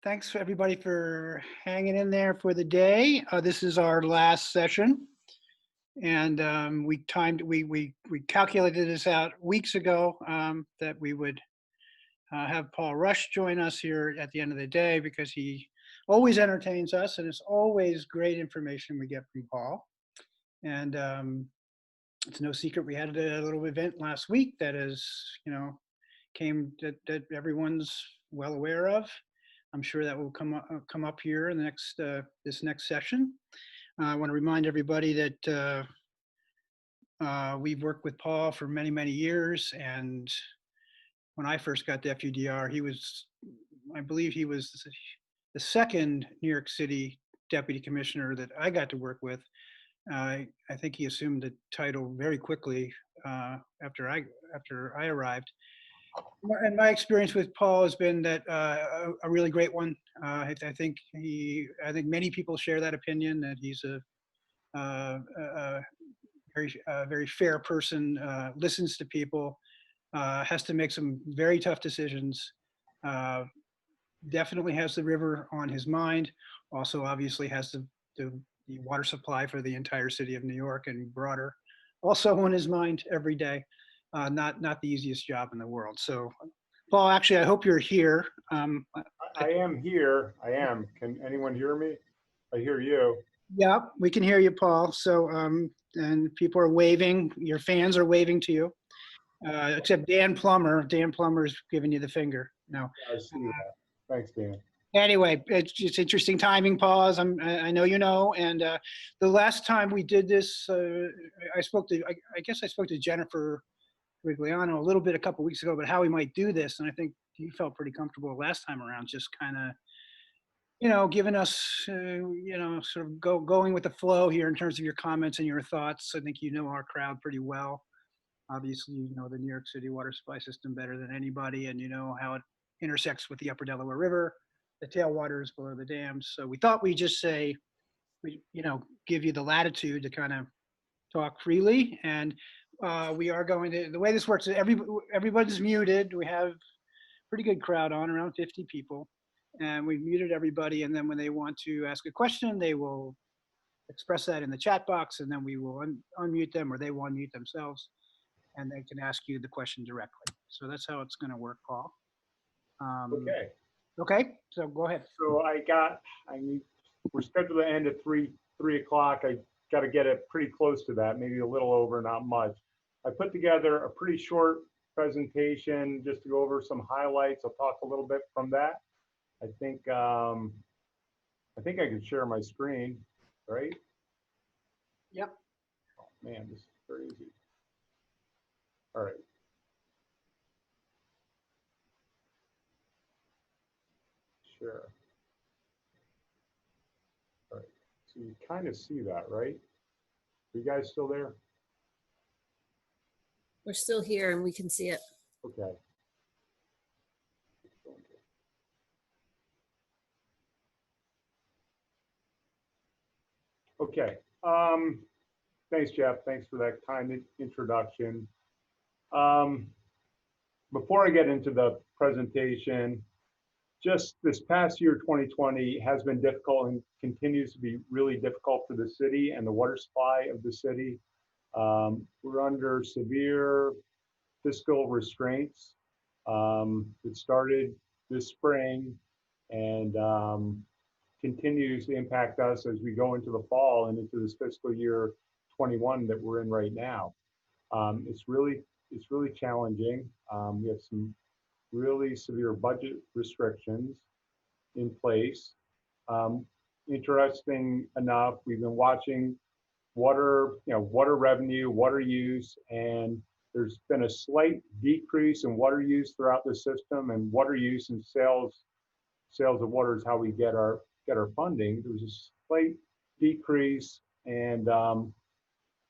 Thanks for everybody for hanging in there for the day. This is our last session, and we calculated this out weeks ago that we would have Paul Rush join us here at the end of the day because he always entertains us, and it's always great information we get from Paul. And it's no secret we had a little event last week that is, came that everyone's well aware of. I'm sure that will come up here in the next this next session. I want to remind everybody that we've worked with Paul for many years, and when I first got to FUDR, I believe he was the second New York City deputy commissioner that I got to work with. I think he assumed the title very quickly after I arrived. And my experience with Paul has been that a really great one. I think many people share that opinion that he's a very fair person, listens to people, has to make some very tough decisions. Definitely has the river on his mind. Also, obviously, has the water supply for the entire city of New York and broader also on his mind every day. Not the easiest job in the world. So, Paul, actually, I hope you're here. I am here. I am. Can anyone hear me? I hear you. Yeah, we can hear you, Paul. So, and people are waving. Your fans are waving to you, except Dan Plummer. Dan Plummer's giving you the finger. No. I see that. Thanks, Dan. Anyway, it's just interesting timing, Paul. I know you know. And the last time we did this, I spoke to. I guess I spoke to Jennifer Rigliano a little bit a couple weeks ago about how we might do this, and I think you felt pretty comfortable last time around, just kind of, giving us, sort of going with the flow here in terms of your comments and your thoughts. I think you know our crowd pretty well. Obviously, you know the New York City water supply system better than anybody, and you know how it intersects with the Upper Delaware River, the tailwaters below the dams. So we thought we'd just say, give you the latitude to kind of talk freely. And we are going to, the way this works is everybody's muted. We have a pretty good crowd on, around 50 people. And we've muted everybody. And then when they want to ask a question, they will express that in the chat box. And then we will unmute them, or they will unmute themselves. And they can ask you the question directly. So that's how it's going to work, Paul. Okay. Okay, so go ahead. So we're scheduled to end at 3 o'clock. I got to get it pretty close to that, maybe a little over, not much. I put together a pretty short presentation just to go over some highlights. I'll talk a little bit from that. I think I can share my screen, right? Yep. Oh man, this is crazy. All right. Sure. All right. So you kind of see that, right? Are you guys still there? We're still here and we can see it. Okay. Okay. Thanks, Jeff. Thanks for that kind introduction. Before I get into the presentation, just this past year, 2020, has been difficult and continues to be really difficult for the city and the water supply of the city. We're under severe fiscal restraints. It started this spring and continues to impact us as we go into the fall and into this fiscal year 21 that we're in right now. It's really challenging. We have some really severe budget restrictions in place. Interesting enough, we've been watching water revenue, water use, and there's been a slight decrease in water use throughout the system, and water use and sales of water is how we get our funding. There was a slight decrease, and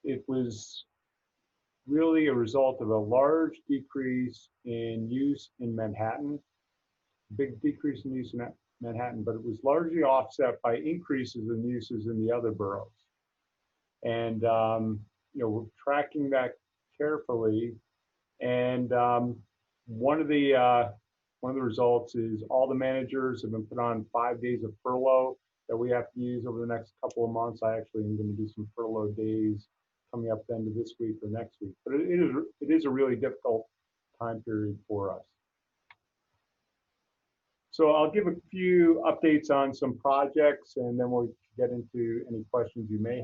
it was really a result of a large decrease in use in Manhattan, big decrease in use in Manhattan, but it was largely offset by increases in uses in the other boroughs. And we're tracking that carefully. And one of the one of the results is all the managers have been put on 5 days of furlough that we have to use over the next couple of months. I actually am going to do some furlough days coming up at the end of this week or next week. But it is a really difficult time period for us. So I'll give a few updates on some projects, and then we'll get into any questions you may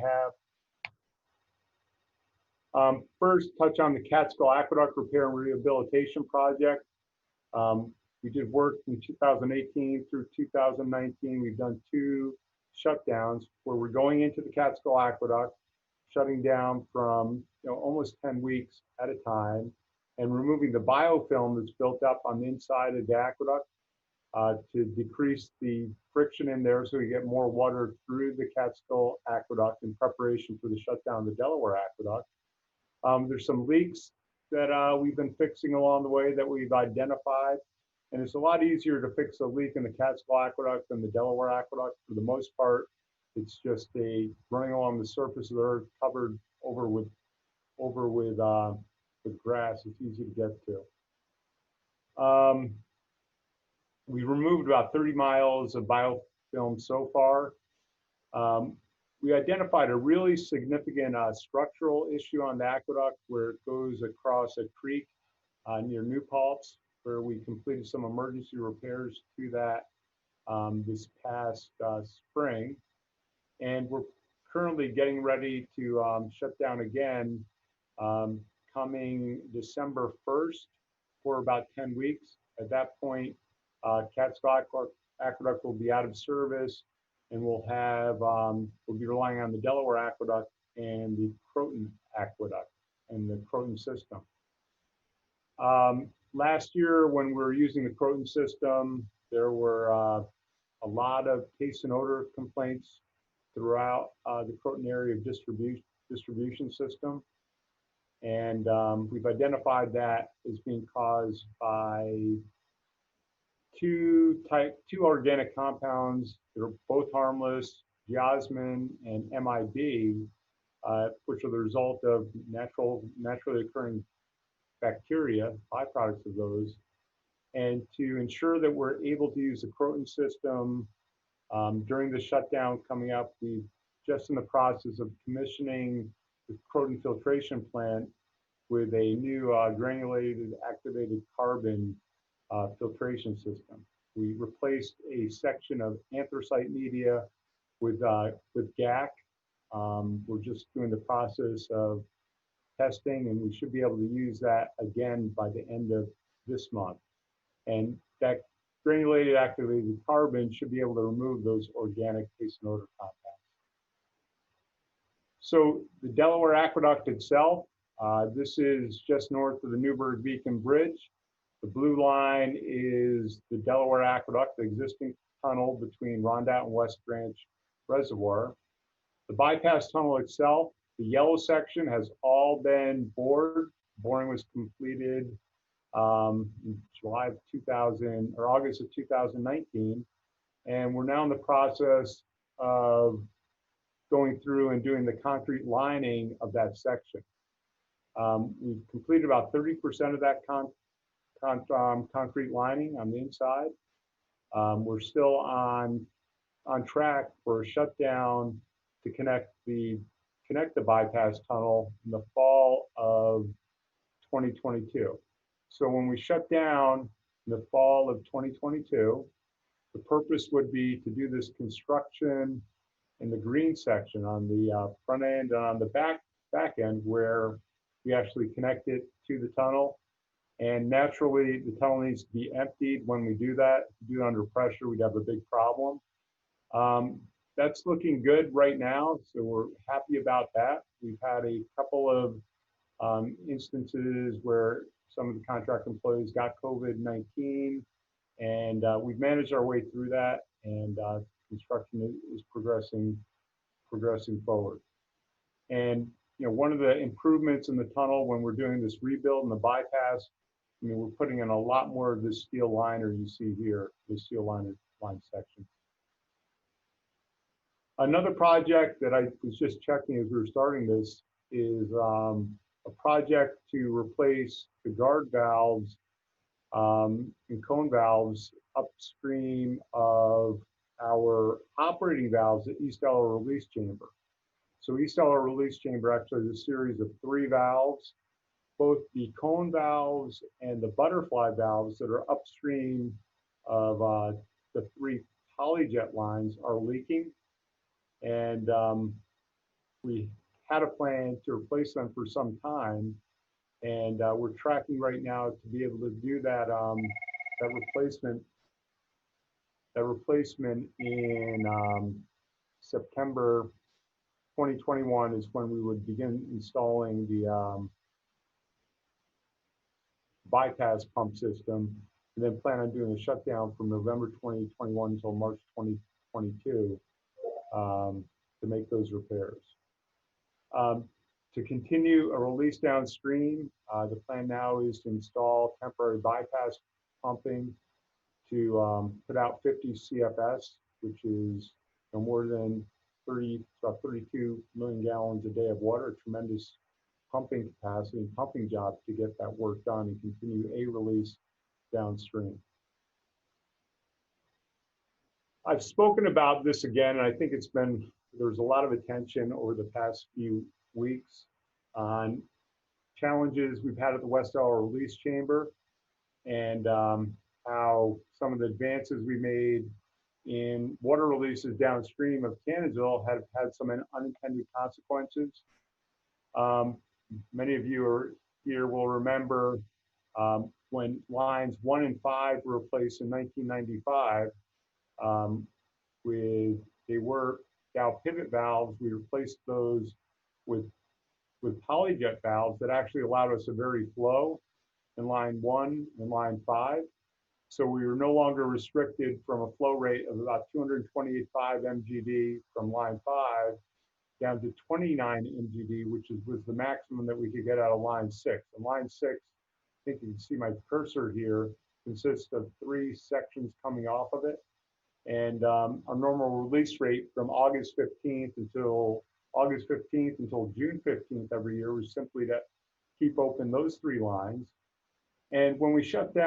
have. First, touch on the Catskill Aqueduct Repair and Rehabilitation Project. We did work from 2018 through 2019. We've done 2 shutdowns where we're going into the Catskill Aqueduct, shutting down from almost 10 weeks at a time, and removing the biofilm that's built up on the inside of the aqueduct to decrease the friction in there so we get more water through the Catskill Aqueduct in preparation for the shutdown of the Delaware Aqueduct. There's some leaks that we've been fixing along the way that we've identified. And it's a lot easier to fix a leak in the Catskill Aqueduct than the Delaware Aqueduct. For the most part, it's just running along the surface of the earth, covered over with grass. It's easy to get to. We removed about 30 miles of biofilm so far. We identified a really significant structural issue on the aqueduct where it goes across a creek near New Paltz, where we completed some emergency repairs to that this past spring. And we're currently getting ready to shut down again coming December 1st for about 10 weeks. At that point, Catskill Aqueduct will be out of service, and we'll be relying on the Delaware Aqueduct and the Croton Aqueduct and the Croton system. Last year, when we were using the Croton system, there were a lot of taste and odor complaints throughout the Croton area of distribution system. And we've identified that as being caused by two organic compounds that are both harmless, geosmin and MIB, which are the result of naturally occurring bacteria, byproducts of those. And to ensure that we're able to use the Croton system during the shutdown coming up, we're just in the process of commissioning the Croton filtration plant with a new granulated activated carbon filtration system. We replaced a section of anthracite media with GAC. We're just doing the process of testing, and we should be able to use that again by the end of this month. And that granulated activated carbon should be able to remove those organic taste and odor compounds. So the Delaware Aqueduct itself, this is just north of the Newburgh Beacon Bridge. The blue line is the Delaware Aqueduct, the existing tunnel between Rondout and West Branch Reservoir. The bypass tunnel itself, the yellow section has all been bored. Boring was completed in August of 2019. And we're now in the process of going through and doing the concrete lining of that section. We've completed about 30% of that concrete lining on the inside. We're still on track for a shutdown to connect the bypass tunnel in the fall of 2022. So when we shut down in the fall of 2022, the purpose would be to do this construction in the green section on the front end and on the back end where we actually connect it to the tunnel. And naturally, the tunnel needs to be emptied when we do that. If we do it under pressure, we'd have a big problem. That's looking good right now, so we're happy about that. We've had a couple of instances where some of the contract employees got COVID-19, and we've managed our way through that, and construction is progressing forward. And one of the improvements in the tunnel when we're doing this rebuild and the bypass, we're putting in a lot more of this steel liner you see here, the steel line section. Another project that I was just checking as we were starting this is a project to replace the guard valves and cone valves upstream of our operating valves at East Delaware Release Chamber. So East Delaware Release Chamber actually is a series of 3 valves. Both the cone valves and the butterfly valves that are upstream of the 3 polyjet lines are leaking. And we had a plan to replace them for some time. And we're tracking right now to be able to do that, that replacement in September 2021 is when we would begin installing the bypass pump system, and then plan on doing a shutdown from November 2021 until March 2022 to make those repairs. To continue a release downstream, the plan now is to install temporary bypass pumping to put out 50 CFS, which is no more than about 32 million gallons a day of water, a tremendous pumping capacity and pumping job to get that work done and continue a release downstream. I've spoken about this again, and I think there's a lot of attention over the past few weeks on challenges we've had at the West Delaware Release Chamber and how some of the advances we made in water releases downstream of Cannonsville have had some unintended consequences. Many of you here will remember when lines 1 and 5 were replaced in 1995 they were Dow pivot valves. We replaced those with polyjet valves that actually allowed us a very flow in line 1 and line 5. So we were no longer restricted from a flow rate of about 228.5 MGD from line 5 down to 29 MGD, which was the maximum that we could get out of line 6. And line 6, I think you can see my cursor here, consists of 3 sections coming off of it. And our normal release rate from August 15th until June 15th every year was simply to keep open those 3 lines. And when we stopped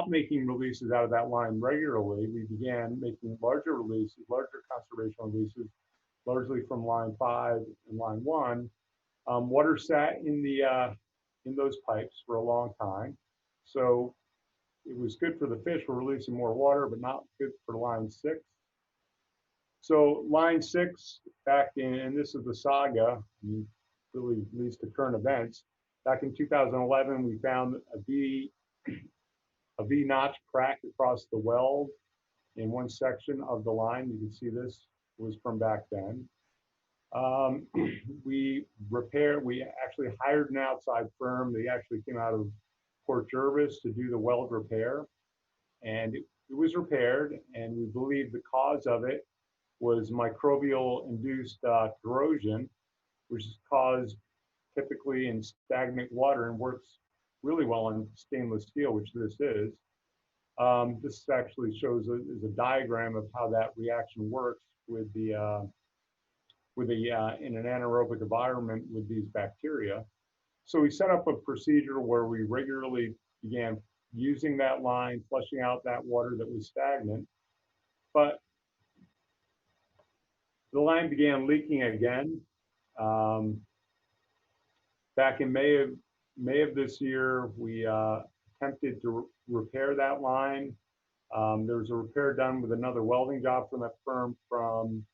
making releases out of that line regularly, we began making larger releases, larger conservation releases, largely from line 5 and line 1. Water sat in those pipes for a long time. So it was good for the fish for releasing more water, but not good for line 6. So line 6, and this is the saga, really leads to current events. Back in 2011, we found a V-notch crack across the weld in one section of the line. You can see this was from back then. We actually hired an outside firm. They actually came out of Port Jervis to do the weld repair. And it was repaired, and we believe the cause of it was microbial-induced corrosion, which is caused typically in stagnant water and works really well in stainless steel, which this is. This actually shows is a diagram of how that reaction works with the in an anaerobic environment with these bacteria. So we set up a procedure where we regularly began using that line, flushing out that water that was stagnant, but the line began leaking again. Back in May of this year, we attempted to repair that line. There was a repair done with another welding job from that firm from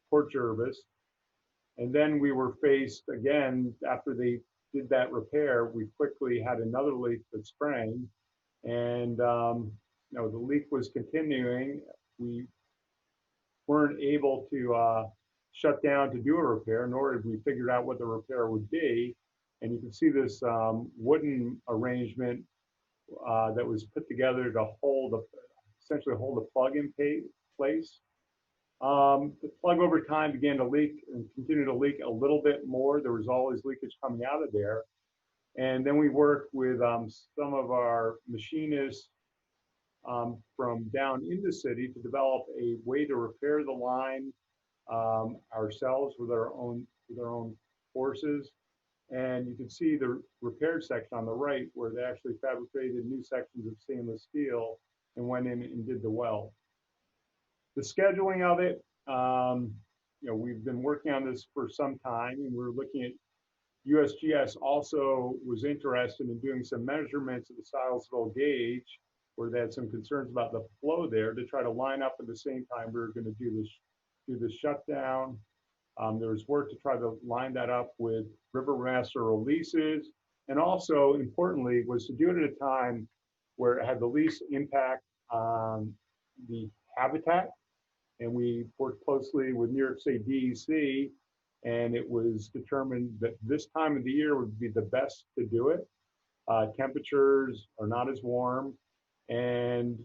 Port Jervis. And then we were faced again, after they did that repair, we quickly had another leak that sprang. And the leak was continuing. We weren't able to shut down to do a repair, nor did we figure out what the repair would be. And you can see this wooden arrangement that was put together to essentially hold the plug in place. The plug over time began to leak and continued to leak a little bit more. There was always leakage coming out of there. And then we worked with some of our machinists from down in the city to develop a way to repair the line ourselves with our own forces. And you can see the repair section on the right where they actually fabricated new sections of stainless steel and went in and did the weld. The scheduling of it, we've been working on this for some time, and we're looking at USGS also was interested in doing some measurements of the Silesville gauge, where they had some concerns about the flow there, to try to line up at the same time we were going to do this shutdown. There was work to try to line that up with river master releases, and also importantly was to do it at a time where it had the least impact on the habitat. And we worked closely with New York State DEC, and it was determined that this time of the year would be the best to do it. Temperatures are not as warm, and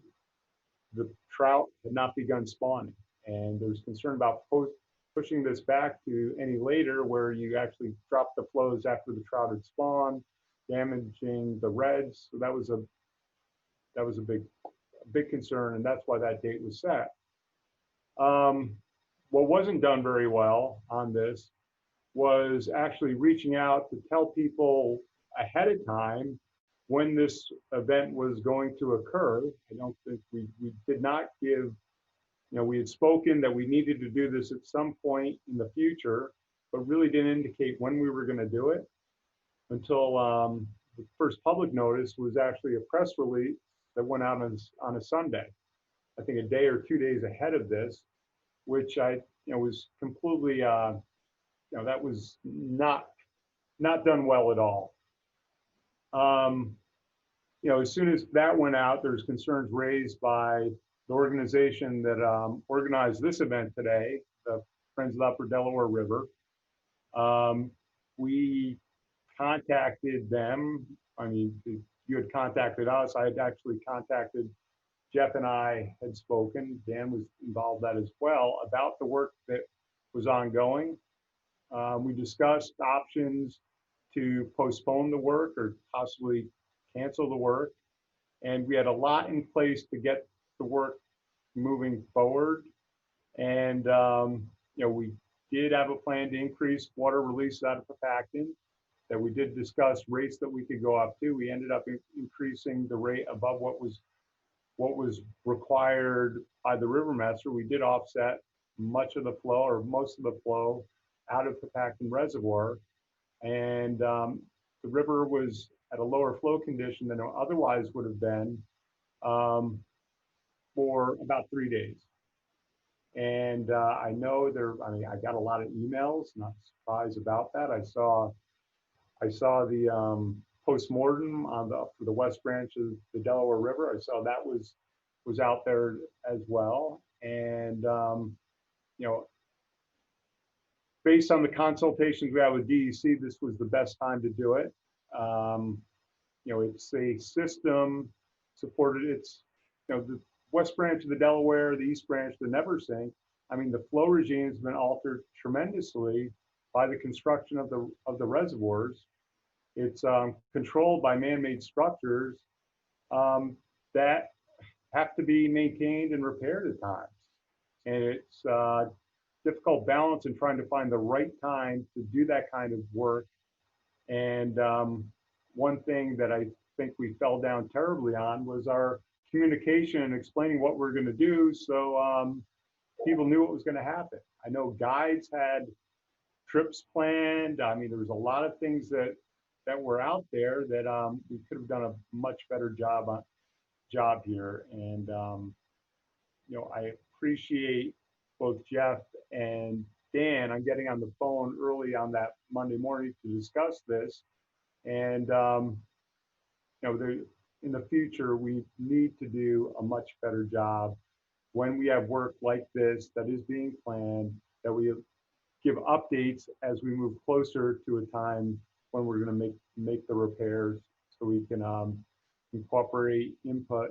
the trout had not begun spawning. And there's concern about pushing this back to any later, where you actually drop the flows after the trout had spawned, damaging the reds. So that was a big concern, and that's why that date was set. What wasn't done very well on this was actually reaching out to tell people ahead of time when this event was going to occur. I don't think we did not give, we had spoken that we needed to do this at some point in the future, but really didn't indicate when we were going to do it until the first public notice was actually a press release that went out on a Sunday, I think a day or 2 days ahead of this, which I was completely, that was not done well at all. As soon as that went out, there's concerns raised by the organization that organized this event today, the Friends of the Upper Delaware River. We contacted them. I mean, you had contacted us. I had actually contacted Jeff, and I had spoken. Dan was involved in that as well, about the work that was ongoing. We discussed options to postpone the work or possibly cancel the work. And we had a lot in place to get the work moving forward. And, we did have a plan to increase water release out of Pepacton, that we did discuss rates that we could go up to. We ended up increasing the rate above what was required by the river master. We did offset much of the flow, or most of the flow, out of Pepacton Reservoir. And the river was at a lower flow condition than it otherwise would have been for about 3 days. And I know I got a lot of emails, not surprised about that. I saw the postmortem for the West Branch of the Delaware River. I saw that was out there as well. And based on the consultations we had with DEC, this was the best time to do it. It's a system supported. It's the West Branch of the Delaware, the East Branch, the Neversink. I mean, the flow regime has been altered tremendously by the construction of the reservoirs. It's controlled by man-made structures that have to be maintained and repaired at times. And it's a difficult balance in trying to find the right time to do that kind of work. And one thing that I think we fell down terribly on was our communication and explaining what we're going to do, so people knew what was going to happen. I know guides had trips planned. I mean, there was a lot of things that were out there that we could have done a much better job here. And I appreciate both Jeff and Dan on getting on the phone early on that Monday morning to discuss this. And in the future, we need to do a much better job when we have work like this that is being planned, that we give updates as we move closer to a time when we're going to make the repairs, so we can incorporate input.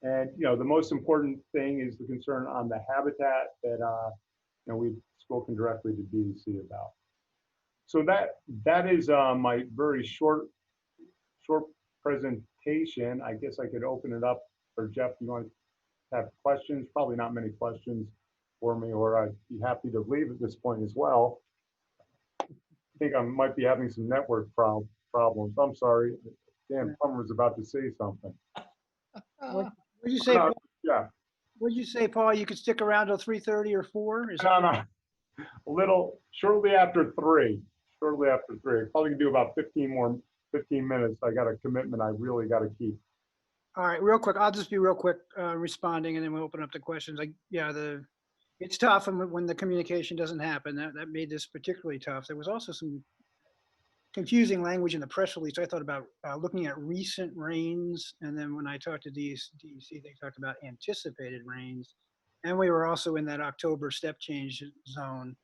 And the most important thing is the concern on the habitat that we've spoken directly to DEC about. So that is my very short presentation. I guess I could open it up for Jeff. You want to have questions? Probably not many questions for me, or I'd be happy to leave at this point as well. think I might be having some network problems. I'm sorry. Dan Plummer was about to say something. What'd you say, No, Paul? yeah, What'd you say, Paul? You could stick around till 3:30 or 4? Is no, no. A little, shortly after 3. Shortly after 3. Probably can do about 15 minutes. I got a commitment I really got to keep. All right, real quick. I'll just be real quick responding, and then we'll open up the questions. Like, yeah, it's tough, and when the communication doesn't happen, that made this particularly tough. There was also some confusing language in the press release. I thought about looking at recent rains, and then when I talked to DEC, they talked about anticipated rains, and we were also in that October step change zone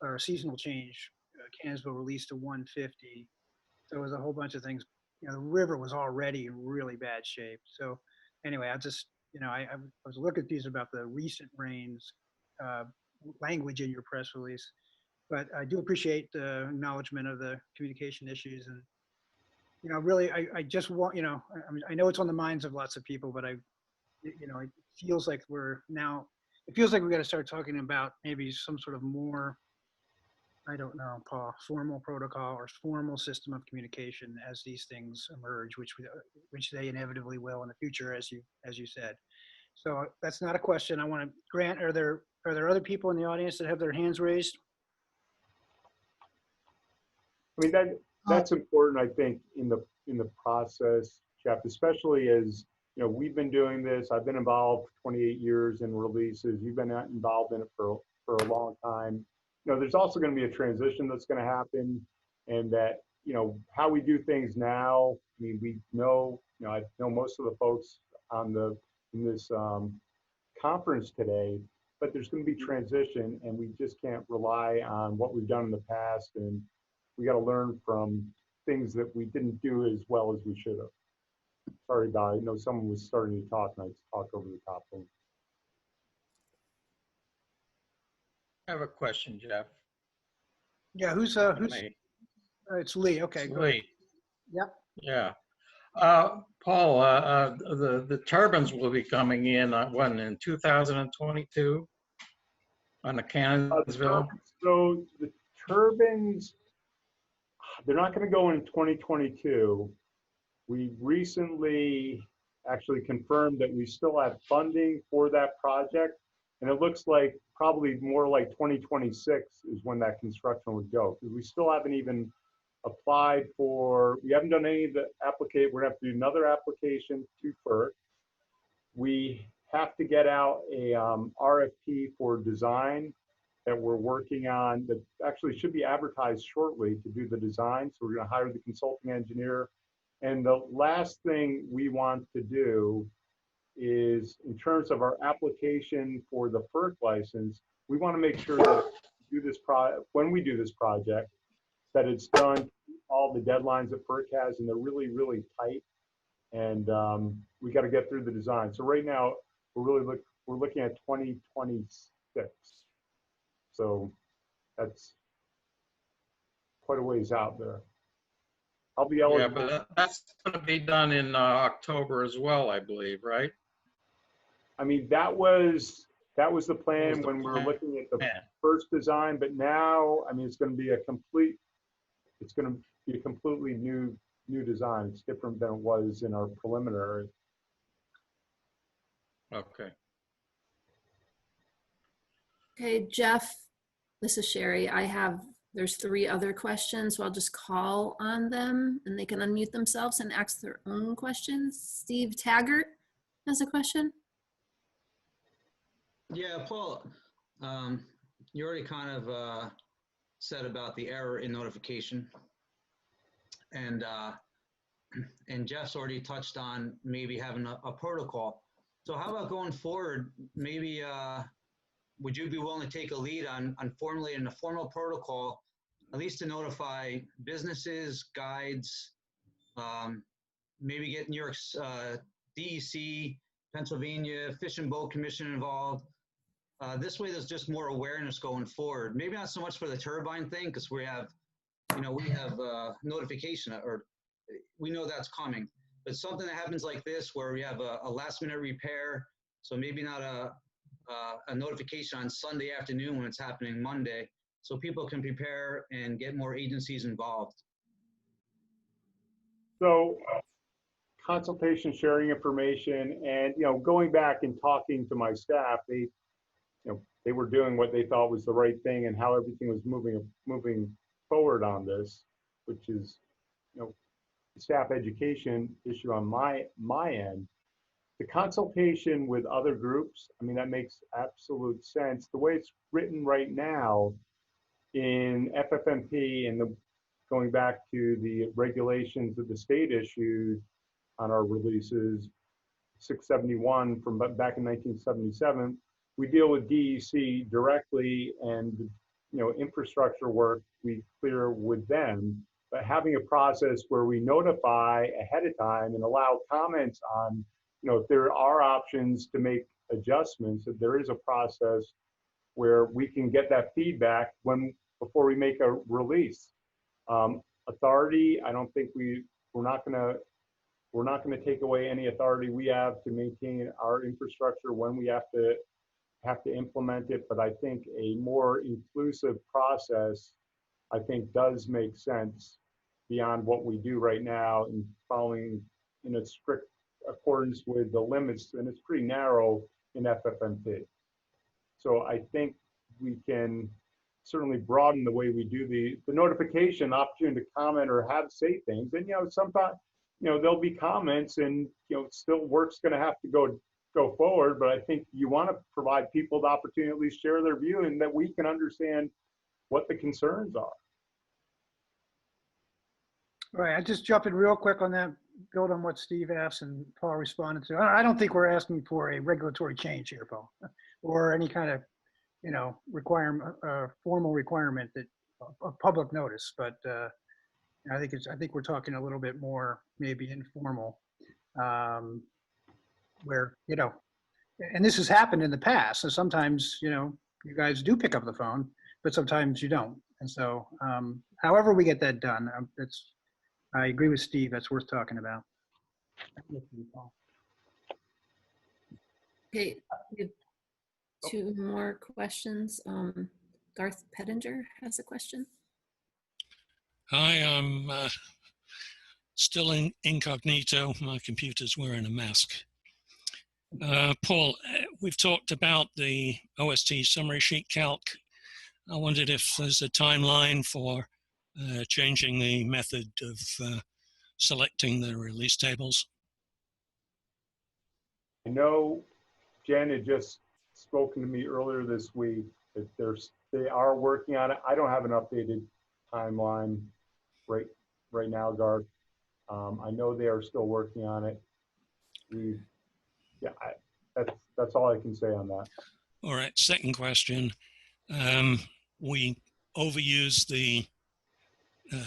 or seasonal change. Kansville released to 150. So it was a whole bunch of things. The river was already in really bad shape. So anyway, I just, I was looking at these about the recent rains language in your press release, but I do appreciate the acknowledgement of the communication issues. And, really, I just want, I mean, I know it's on the minds of lots of people, but it feels like it feels like we got to start talking about maybe some sort of more, I don't know, Paul, formal protocol or formal system of communication as these things emerge, which they inevitably will in the future, as you said. So that's not a question. I want to grant. Are there other people in the audience that have their hands raised? I mean, that's important, I think, in the process, Jeff, especially as, we've been doing this. I've been involved for 28 years in releases. You've been involved in it for a long time. There's also going to be a transition that's going to happen, and that, how we do things now. I mean, we know, I know most of the folks in this conference today, but there's going to be transition, and we just can't rely on what we've done in the past, and we got to learn from things that we didn't do as well as we should have. Sorry about it. I know someone was starting to talk, and I just talked over the top of them. I have a question, Jeff. Yeah, who's Me. it's Lee. Okay, It's go ahead. Lee. Yep. Yeah. Paul, the turbines will be coming in in 2022 on the Cannonsville. So the turbines, they're not going to go in 2022. We recently actually confirmed that we still have funding for that project, and it looks like probably more like 2026 is when that construction would go, because we still haven't even applied for, we haven't done any of the application. We're gonna have to do another application to FERC. We have to get out a RFP for design that we're working on, that actually should be advertised shortly, to do the design. So we're gonna hire the consulting engineer. And the last thing we want to do is, in terms of our application for the FERC license, we want to make sure that when we do this project, that it's done all the deadlines that FERC has, and they're really, really tight. And we got to get through the design. So right now, we're looking at 2026. So that's quite a ways out there. I'll be eligible. Yeah, but that's going to be done in October as well, I believe, right? I mean, that was the plan when we were looking at the first design, but now, I mean, it's going to be a completely new design. It's different than it was in our preliminary. Okay. Okay, Jeff, this is Sherry. There's 3 other questions, so I'll just call on them and they can unmute themselves and ask their own questions. Steve Taggart has a question. Yeah, Paul, you already kind of said about the error in notification, and Jeff's already touched on maybe having a protocol. So how about going forward, maybe would you be willing to take a lead on formulating a formal protocol, at least to notify businesses, guides, maybe get New York's DEC, Pennsylvania Fish and Boat Commission involved. This way, there's just more awareness going forward. Maybe not so much for the turbine thing, because we have notification, or we know that's coming. But something that happens like this, where we have a last-minute repair, so maybe not a notification on Sunday afternoon when it's happening Monday. so people can prepare and get more agencies involved. So consultation, sharing information, and, going back and talking to my staff, they were doing what they thought was the right thing and how everything was moving forward on this, which is, staff education issue on my end. The consultation with other groups, I mean, that makes absolute sense. The way it's written right now in FFMP and going back to the regulations that the state issued on our releases, 671 from back in 1977, we deal with DEC directly, and infrastructure work we clear with them. But having a process where we notify ahead of time and allow comments on, if there are options to make adjustments, that there is a process where we can get that feedback before we make a release. Authority, I don't think we're not going to take away any authority we have to maintain our infrastructure when we have to implement it. But I think a more inclusive process, I think, does make sense beyond what we do right now and following in a strict accordance with the limits, and it's pretty narrow in FFMP. So I think we can certainly broaden the way we do the notification, opportunity to comment or say things. And sometimes there'll be comments, and still work's going to have to go forward. But I think you want to provide people the opportunity to at least share their view, and that we can understand what the concerns are. All right, I just jump in real quick on that, build on what Steve asked and Paul responded to. I don't think we're asking for a regulatory change here, Paul, or any kind of, requirement, formal requirement that of public notice. But I think we're talking a little bit more maybe informal, where and this has happened in the past. So sometimes you guys do pick up the phone, but sometimes you don't. And so, however we get that done, I agree with Steve. That's worth talking about. Okay, we have two more questions. Garth Pettinger has a question. Hi, I'm still in incognito. My computer's wearing a mask. Paul, we've talked about the OST summary sheet calc. I wondered if there's a timeline for changing the method of selecting the release tables. I know Jen had just spoken to me earlier this week that they are working on it. I don't have an updated timeline right now, Garth. I know they are still working on it. That's all I can say on that. All right, second question. We overuse the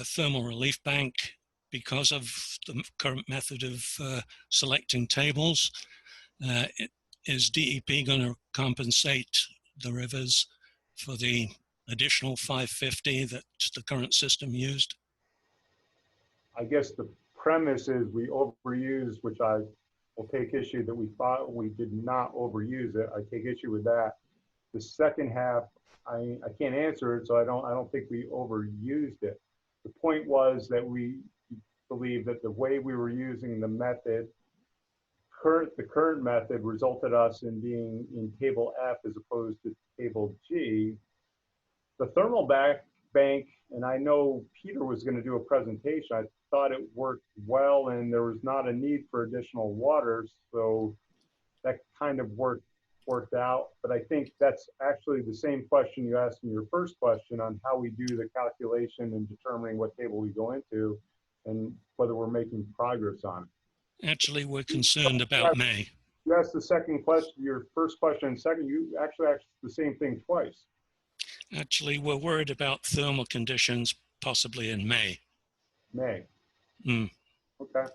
thermal relief bank because of the current method of selecting tables. Is DEP going to compensate the rivers for the additional 550 that the current system used? I guess the premise is we overused, which I will take issue that we thought we did not overuse it. I take issue with that. The second half, I can't answer it, so I don't think we overused it. The point was that we believe that the way we were using the method, the current method, resulted us in being in table F as opposed to table G. The thermal bank, and I know Peter was going to do a presentation, I thought it worked well and there was not a need for additional water, so that kind of worked out. But I think that's actually the same question you asked in your first question on how we do the calculation and determining what table we go into and whether we're making progress on it. Actually, we're concerned about May. You asked the second question, your first question and second, you actually asked the same thing twice. Actually, we're worried about thermal conditions possibly in May. May. Mm. Okay.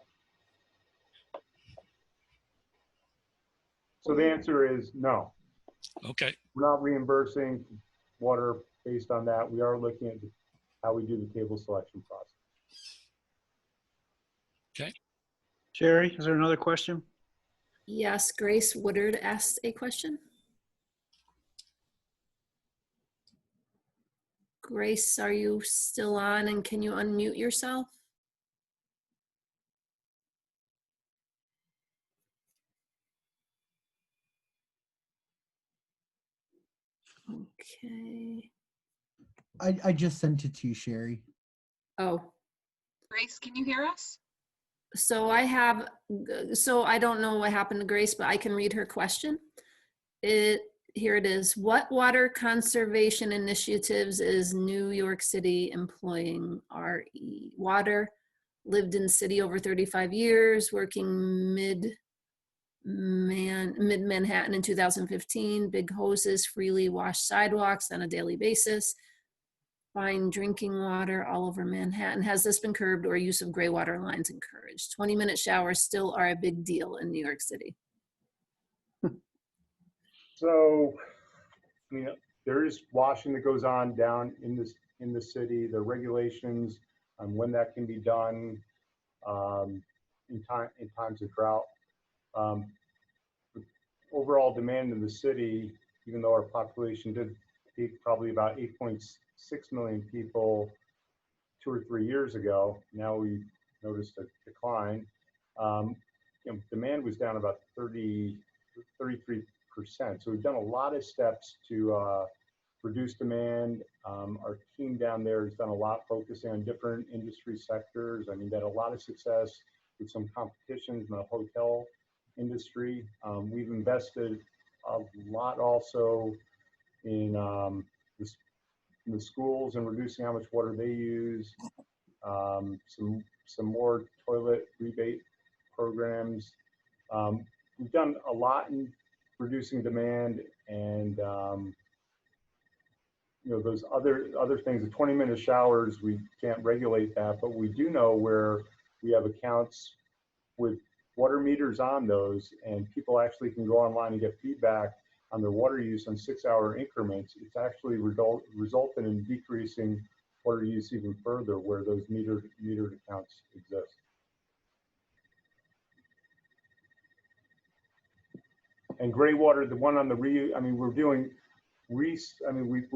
So the answer is no. Okay. We're not reimbursing water based on that. We are looking at how we do the table selection process. Okay. Sherry, is there another question? Yes, Grace Woodard asked a question. Grace, are you still on and can you unmute yourself? Okay. I just sent it to you, Sherry. Oh, Grace, can you hear us? so I don't know what happened to Grace, but I can read her question. Here it is. What water conservation initiatives is New York City employing? RE Water, lived in city over 35 years, working mid-Manhattan in 2015, big hoses freely wash sidewalks on a daily basis, find drinking water all over Manhattan. Has this been curbed or use of gray water lines encouraged? 20-minute showers still are a big deal in New York City. So, I mean, there is washing that goes on down in the city. The regulations on when that can be done in times of drought. Overall demand in the city, even though our population did peak probably about 8.6 million people 2 or 3 years ago, now we noticed a decline. Demand was down about 33%. So we've done a lot of steps to reduce demand. Our team down there has done a lot focusing on different industry sectors. I mean, they had a lot of success with some competitions in the hotel industry. We've invested a lot also in the schools and reducing how much water they use. Some more toilet rebate programs. We've done a lot in reducing demand, and those other things, the 20-minute showers, we can't regulate that, but we do know where we have accounts with water meters on those, and people actually can go online and get feedback on their water use on 6-hour increments. It's actually resulted in decreasing water use even further where those metered accounts exist. And gray water, the one on the reuse, I mean, we're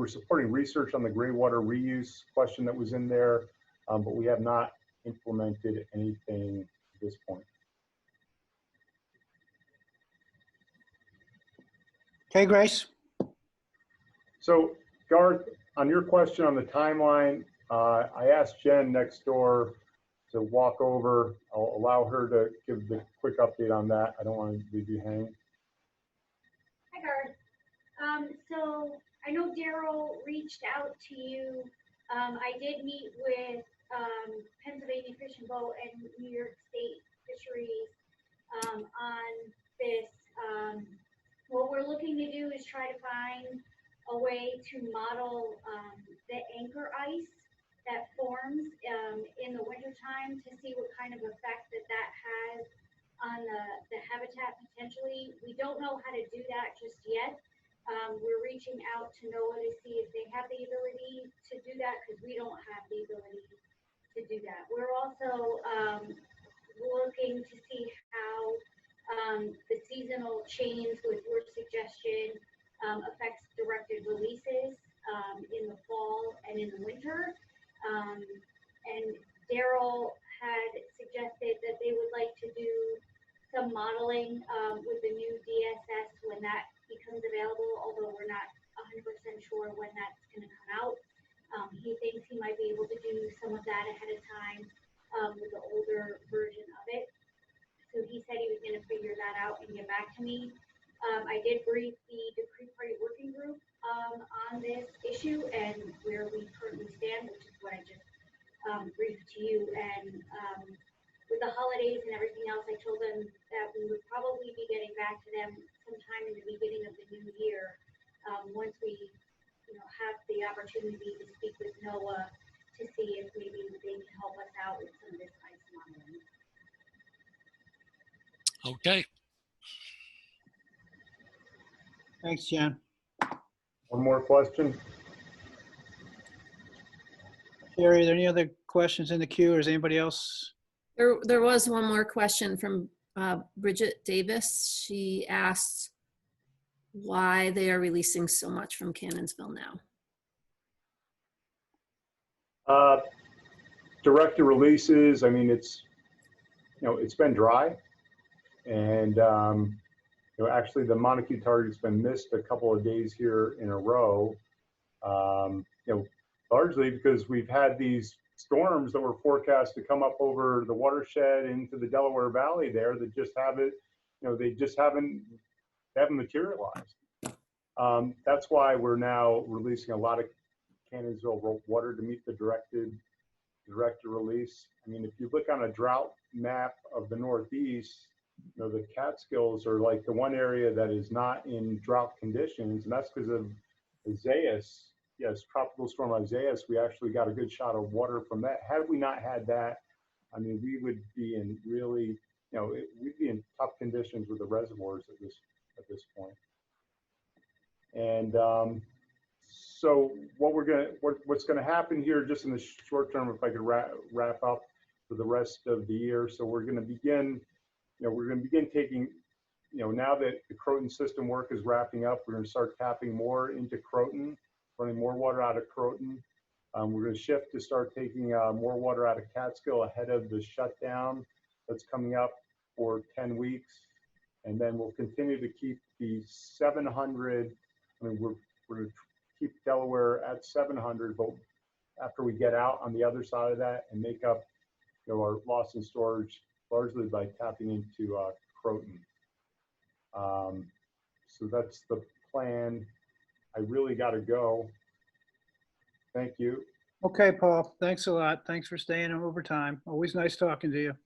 supporting research on the gray water reuse question that was in there, but we have not implemented anything at this point. Okay, Grace. So Garth, on your question on the timeline, I asked Jen next door to walk over. I'll allow her to give the quick update on that. I don't want to leave you hanging. Hi, Garth. So I know Daryl reached out to you. I did meet with Pennsylvania Fish and Boat and New York State Fisheries on this. What we're looking to do is try to find a way to model the anchor ice that forms in the wintertime to see what kind of effect that has on the habitat potentially. We don't know how to do that just yet. We're reaching out to NOAA to see if they have the ability to do that, because we don't have the ability to do that. We're also looking to see how the seasonal change with your suggestion affects directed releases in the fall and in the winter. And Daryl had suggested that they would like to do some modeling with the new DSS when that becomes available, although we're not 100% sure when that's going to come out. He thinks he might be able to do some of that ahead of time with the older version of it. So he said he was going to figure that out and get back to me. I did brief the Decree Party Working Group on this issue and where we currently stand, which is what I just briefed to you. And with the holidays and everything else, I told them that we would probably be getting back to them sometime in the beginning of the new year, once we have the opportunity to speak with NOAA to see if maybe they can help us out with some of this ice modeling. Okay. Thanks, Jen. One more question. Sherry, are there any other questions in the queue, or is anybody else? There was one more question from Bridget Davis. She asked why they are releasing so much from Cannonsville now. Uh, Director releases, I mean, it's been dry. And, actually the Montague target's been missed a couple of days here in a row. Largely because we've had these storms that were forecast to come up over the watershed into the Delaware Valley there that just haven't, they haven't materialized. That's why we're now releasing a lot of Cannonsville water to meet the directed release. I mean, if you look on a drought map of the Northeast, the Catskills are like the one area that is not in drought conditions, and that's because of Isaias. Yes, Tropical Storm Isaias, we actually got a good shot of water from that. Had we not had that, I mean, we would be in really, we'd be in tough conditions with the reservoirs at this point. And so what's gonna happen here, just in the short term, if I could wrap up for the rest of the year. So we're gonna begin taking, now that the Croton system work is wrapping up, we're gonna start tapping more into Croton, running more water out of Croton. We're gonna shift to start taking more water out of Catskill ahead of the shutdown that's coming up for 10 weeks. And then we'll continue to keep the 700, I mean, we're gonna keep Delaware at 700, but after we get out on the other side of that and make up our loss in storage largely by tapping into Croton. So that's the plan. I really got to go. Thank you. Okay, Paul, thanks a lot. Thanks for staying over time. Always nice talking to you.